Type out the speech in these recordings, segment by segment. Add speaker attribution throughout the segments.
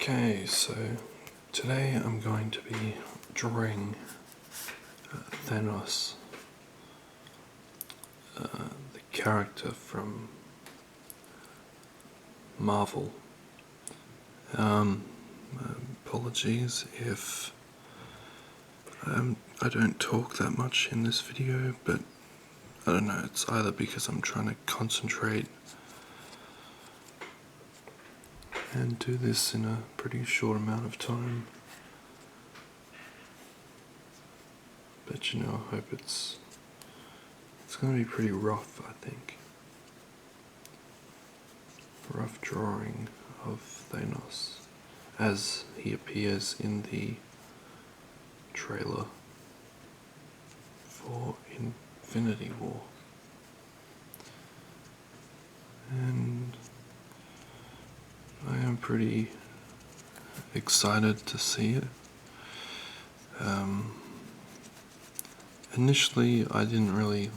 Speaker 1: Okay, so today I'm going to be drawing Thanos, the character from Marvel. Apologies if I don't talk that much in this video, but I don't know, it's either because I'm trying to concentrate and do this in a pretty short amount of time. But I hope it's going to be pretty rough, I think. Rough drawing of Thanos as he appears in the trailer for Infinity War. And I am pretty excited to see it. Initially, I didn't really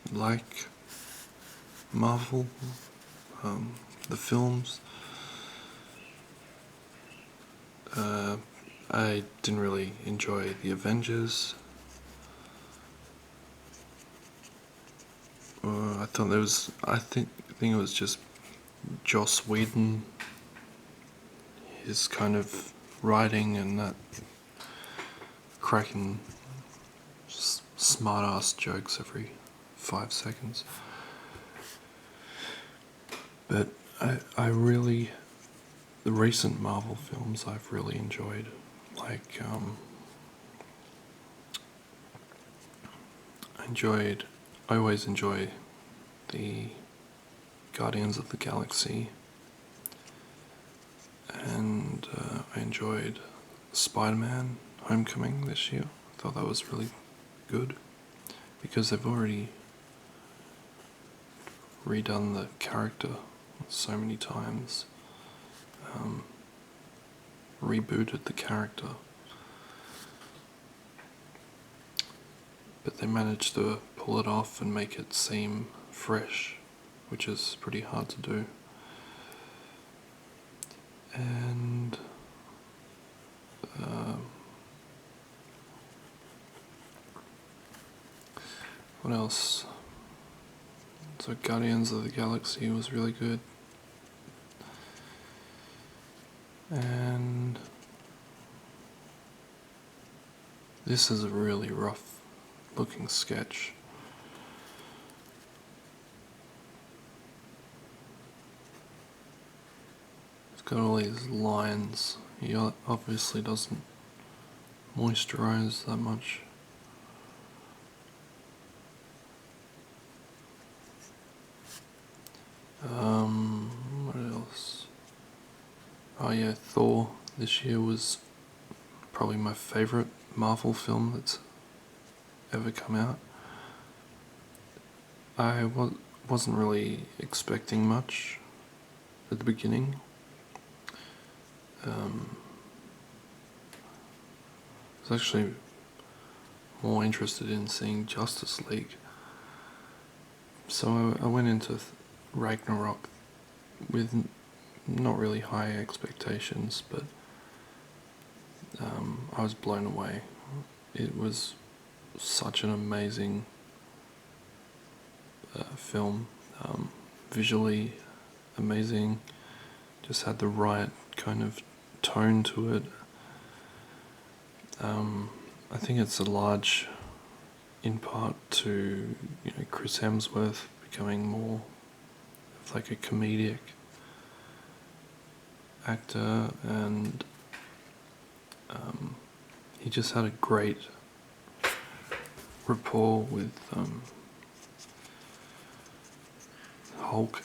Speaker 1: like Marvel, the films. I didn't really enjoy the Avengers. I think it was just Joss Whedon, his kind of writing and that cracking smart-ass jokes every 5 seconds. But the recent Marvel films I've really enjoyed, like I always enjoy the Guardians of the Galaxy, and I enjoyed Spider-Man Homecoming this year. I thought that was really good because they've already redone the character so many times, rebooted the character, but they managed to pull it off and make it seem fresh, which is pretty hard to do. And what else? So Guardians of the Galaxy was really good. And this is a really rough looking sketch. It's got all these lines. He obviously doesn't moisturize that much. What else? Oh yeah, Thor this year was probably my favourite Marvel film that's ever come out. I wasn't really expecting much at the beginning. I was actually more interested in seeing Justice League. So I went into Ragnarok with not really high expectations, but I was blown away. It was such an amazing film, visually amazing, just had the right kind of tone to it. I think it's in part to Chris Hemsworth becoming more of like a comedic actor, and he just had a great rapport with Hulk.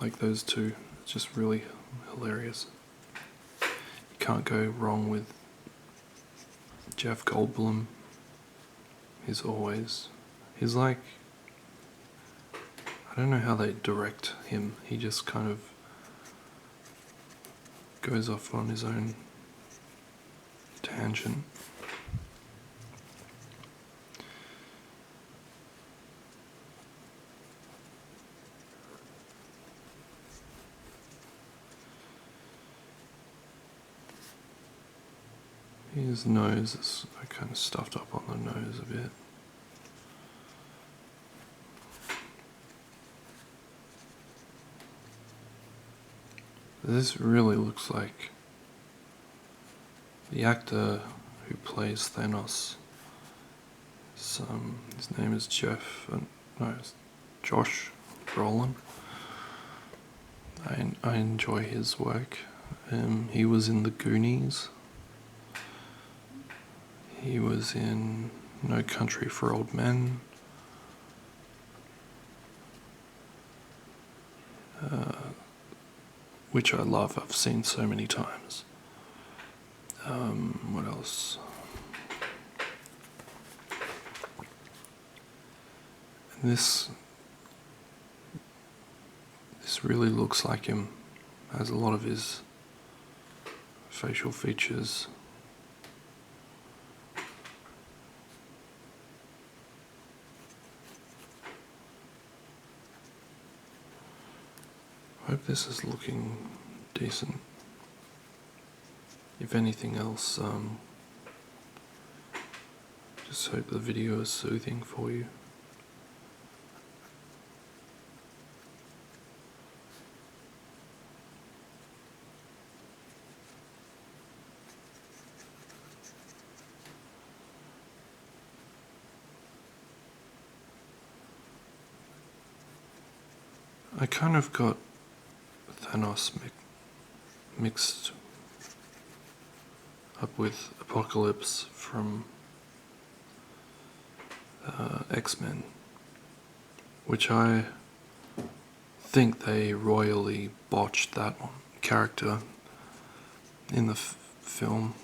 Speaker 1: Like those two, it's just really hilarious. You can't go wrong with Jeff Goldblum. He's like, I don't know how they direct him. He just kind of goes off on his own tangent. His nose is kind of stuffed up on the nose a bit. This really looks like the actor who plays Thanos. His name is it's Josh Brolin. I enjoy his work. He was in The Goonies. He was in No Country for Old Men. Which I love. I've seen so many times. What else? And this really looks like him. Has a lot of his facial features. I hope this is looking decent. If anything else, just hope the video is soothing for you. I kind of got Thanos mixed up with Apocalypse from X-Men, which I think they royally botched that character in the film.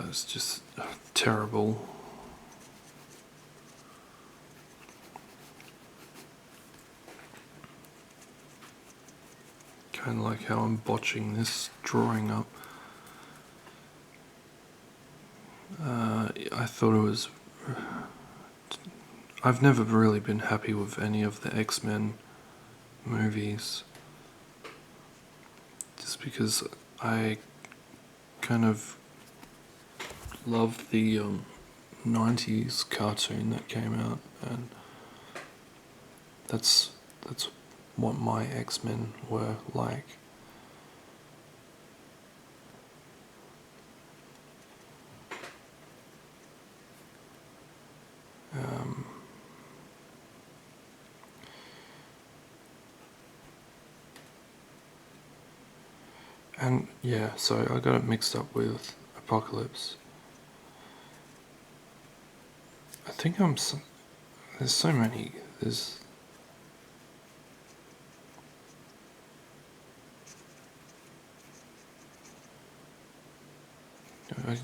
Speaker 1: It's just terrible. Kind of like how I'm botching this drawing up. I thought it was... I've never really been happy with any of the X-Men movies. Just because I kind of loved the 90s cartoon that came out, and that's what my X-Men were like. And yeah, so I got it mixed up with Apocalypse. I think there's so many,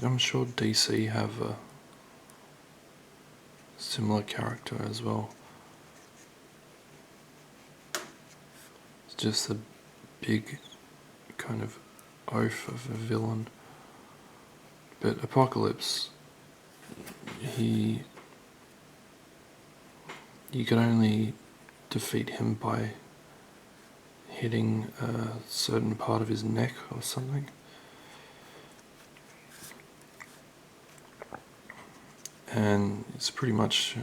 Speaker 1: I'm sure DC have a similar character as well. It's just a big kind of oaf of a villain. But Apocalypse, you can only defeat him by hitting a certain part of his neck or something. And it's pretty much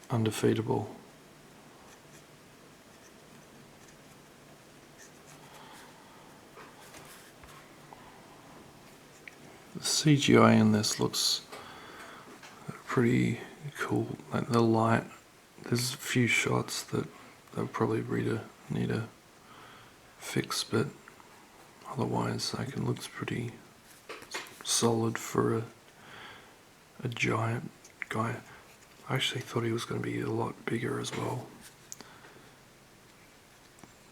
Speaker 1: undefeatable. The CGI in this looks pretty cool. Like the light, there's a few shots that they'll probably need a fix, but otherwise like it looks pretty solid for a giant guy. I actually thought he was going to be a lot bigger as well.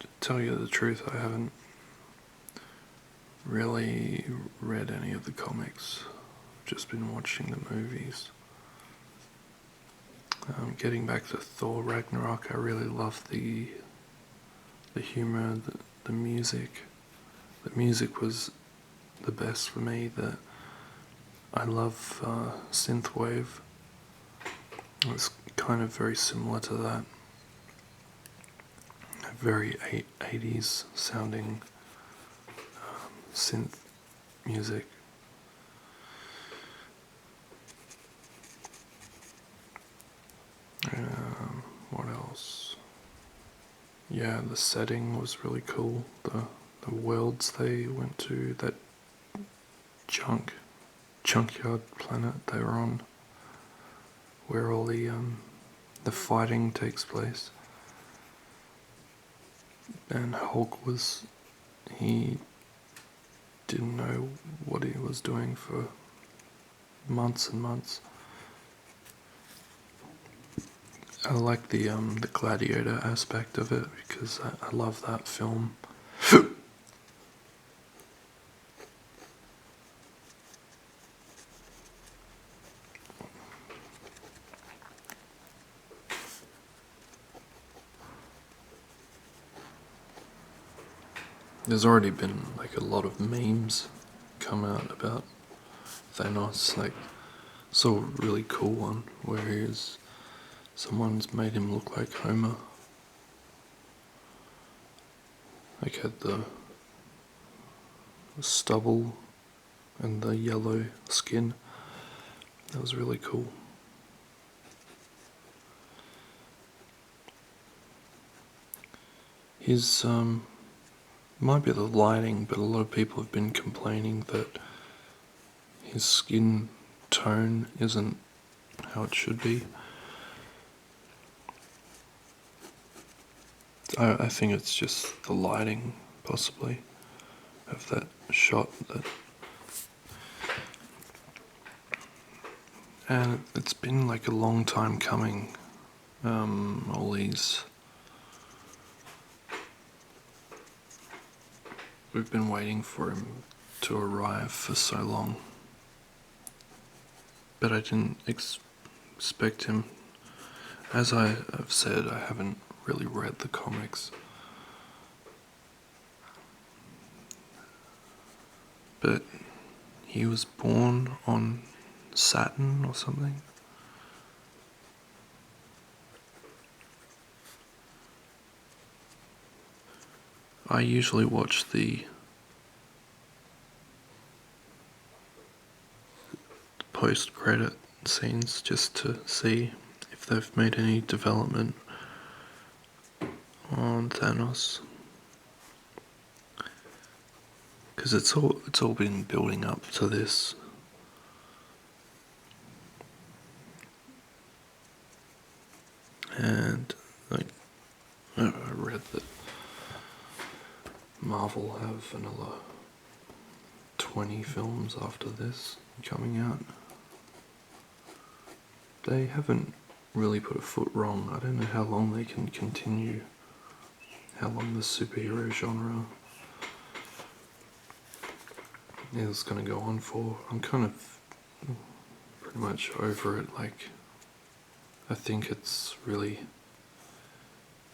Speaker 1: To tell you the truth, I haven't really read any of the comics. I've just been watching the movies. Getting back to Thor Ragnarok, I really love the humor, the music. The music was the best for me. I love synthwave. It's kind of very similar to that. very 80s sounding synth music. What else? Yeah, the setting was really cool. The worlds they went to, that junkyard planet they were on, where all the fighting takes place. And Hulk he didn't know what he was doing for months and months. I like the gladiator aspect of it because I love that film. There's already been like a lot of memes come out about Thanos. Like, saw a really cool one where someone's made him look like Homer. Like, had the stubble and the yellow skin. That was really cool. His might be the lighting, but a lot of people have been complaining that his skin tone isn't how it should be. I think it's just the lighting, possibly, of that shot. And it's been like a long time coming. All these. We've been waiting for him to arrive for so long. But I didn't expect him. As I have said, I haven't really read the comics. But he was born on Saturn or something. I usually watch the post-credit scenes just to see if they've made any development on Thanos, because it's all been building up to this. And like, I read that Marvel have another 20 films after this coming out. They haven't really put a foot wrong. I don't know how long they can continue, how long the superhero genre is going to go on for. I'm kind of pretty much over it. Like, I think it's really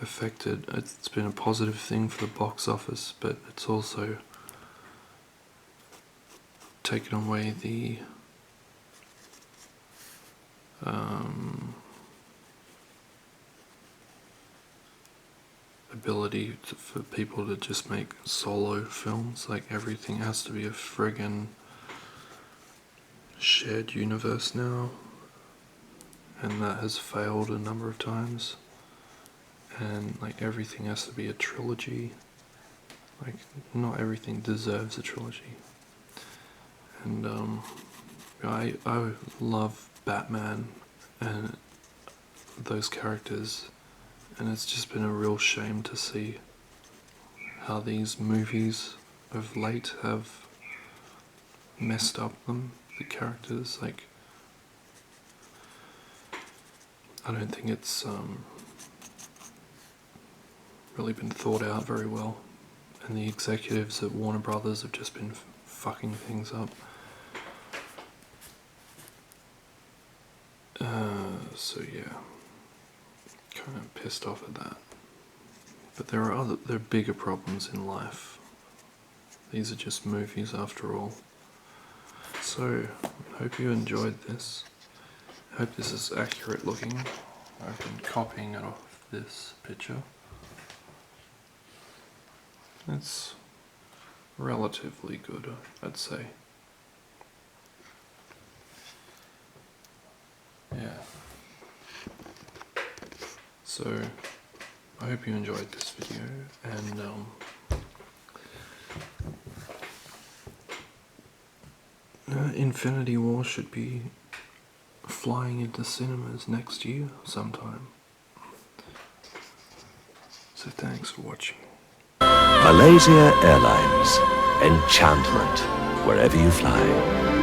Speaker 1: affected. It's been a positive thing for the box office, but it's also taken away the ability for people to just make solo films. Like, everything has to be a friggin' shared universe now, and that has failed a number of times. And like, everything has to be a trilogy. Like, not everything deserves a trilogy. And I love Batman and those characters, and it's just been a real shame to see how these movies of late have messed up the characters. Like, I don't think it's really been thought out very well, and the executives at Warner Brothers have just been fucking things up. So yeah, kind of pissed off at that. But there are bigger problems in life. These are just movies after all. So, hope you enjoyed this. Hope this is accurate looking. I've been copying it off this picture. It's relatively good, I'd say. Yeah. So, I hope you enjoyed this video, and Infinity War should be flying into cinemas next year sometime. So thanks for watching.
Speaker 2: Malaysia Airlines. Enchantment wherever you fly.